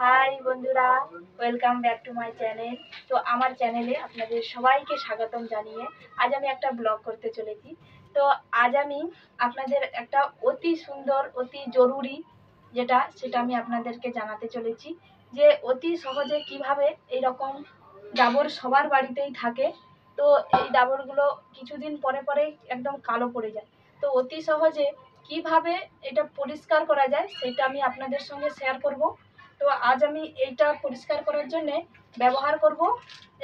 High বন্ধুরা, welcome back to my channel. তো আমার চ্যানেলে আপনাদের সবাইকে স্বাগতম জানিয়ে আজ আমি একটা ব্লগ করতে চলেছি। তো আজ আমি আপনাদের একটা অতি সুন্দর, অতি জরুরি সেটা আমি আপনাদেরকে জানাতে চলেছি যে অতি সহজে কিভাবে এইরকম ডাবর সবার বাড়িতেই থাকে। তো এই ডাবরগুলো কিছুদিন পরে পরে একদম কালো পড়ে যায়। তো অতি সহজে কিভাবে এটা পরিষ্কার করা যায় সেটা আমি আপনাদের সঙ্গে শেয়ার করব। তো আজ আমি এইটা পরিষ্কার করার জন্য ব্যবহার করব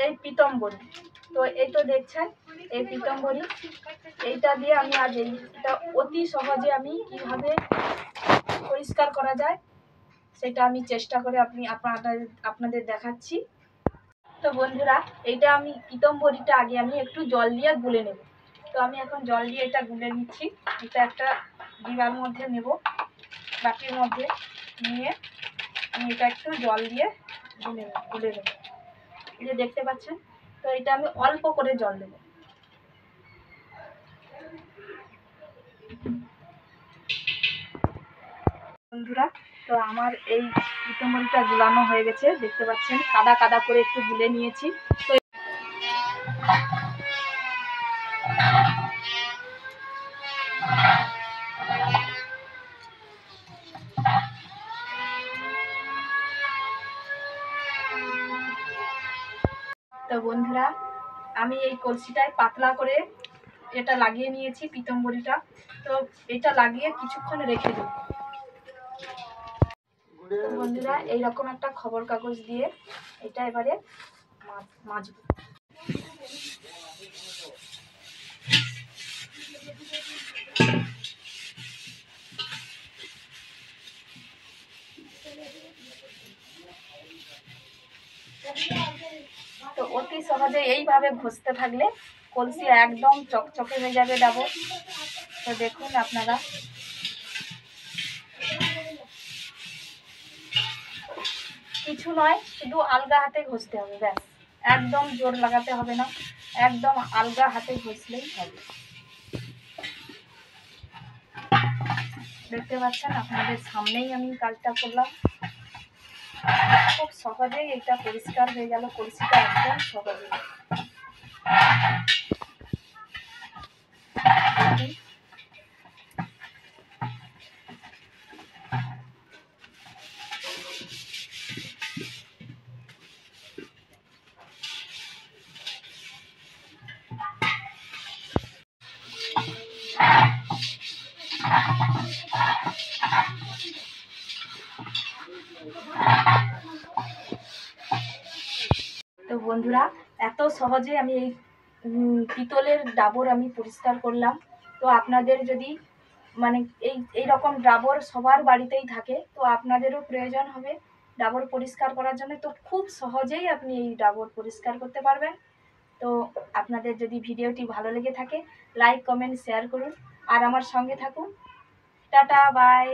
এই পিতম্বরী। তো এই তো দেখছেন এই পিতম্বরী, এইটা দিয়ে আমি আজ এইটা অতি সহজে আমি কিভাবে পরিষ্কার করা যায় সেটা আমি চেষ্টা করে আপনাদের দেখাচ্ছি। তো বন্ধুরা, এইটা আমি পিতম্বরীটা আগে আমি একটু জল দিয়ে গুলে নেব। তো আমি এখন জল দিয়ে এটা গুলে নিচ্ছি। এটা একটা ডিবার মধ্যে নেব, বাটির মধ্যে নিয়ে আমি এটা একটু জল দিয়ে গুলে নেব। এই যে দেখতে পাচ্ছেন, তো এটা আমি অল্প করে জল দেব। বন্ধুরা, তো আমার এই পিতম্বরীটা গুলানো হয়ে গেছে, দেখতে পাচ্ছেন কাদা কাদা করে একটু গুলে নিয়েছি। তো বন্ধুরা, আমি এই কলসিটায় পাতলা করে এটা লাগিয়ে নিয়েছি পিতম্বরীটা। তো এটা লাগিয়ে কিছুক্ষণ রেখে দেব। বন্ধুরা, এইরকম একটা খবর কাগজ দিয়ে এটা এবারে মাজবো। তো অতি সহজে এইভাবে ঘষতে থাকলে কলসি একদম চকচকে হয়ে যাবে ডাবর। তো দেখুন আপনারা, কিছু নয়, শুধু আলগা হাতে ঘষতে হবে, ব্যাস। একদম জোর লাগাতে হবে না, একদম আলগা হাতে ঘষলেই হবে। দেখতে পাচ্ছেন, আপনাদের সামনেই আমি কাজটা করলাম। খুব সহজেই এটা পরিষ্কার হয়ে গেল, কলসিটা একদম সহজে। তো বন্ধুরা, এত সহজে আমি এই পিতলের ডাবর আমি পরিষ্কার করলাম। তো আপনাদের যদি এই রকম ডাবর সবার বাড়িতেই থাকে, তো আপনাদেরও প্রয়োজন হবে ডাবর পরিষ্কার করার জন্য। তো খুব সহজেই আপনি এই ডাবর পরিষ্কার করতে পারবেন। তো আপনাদের যদি ভিডিওটি ভালো লেগে থাকে, লাইক, কমেন্ট, শেয়ার করুন আর আমার সঙ্গে থাকুন। Tata, by.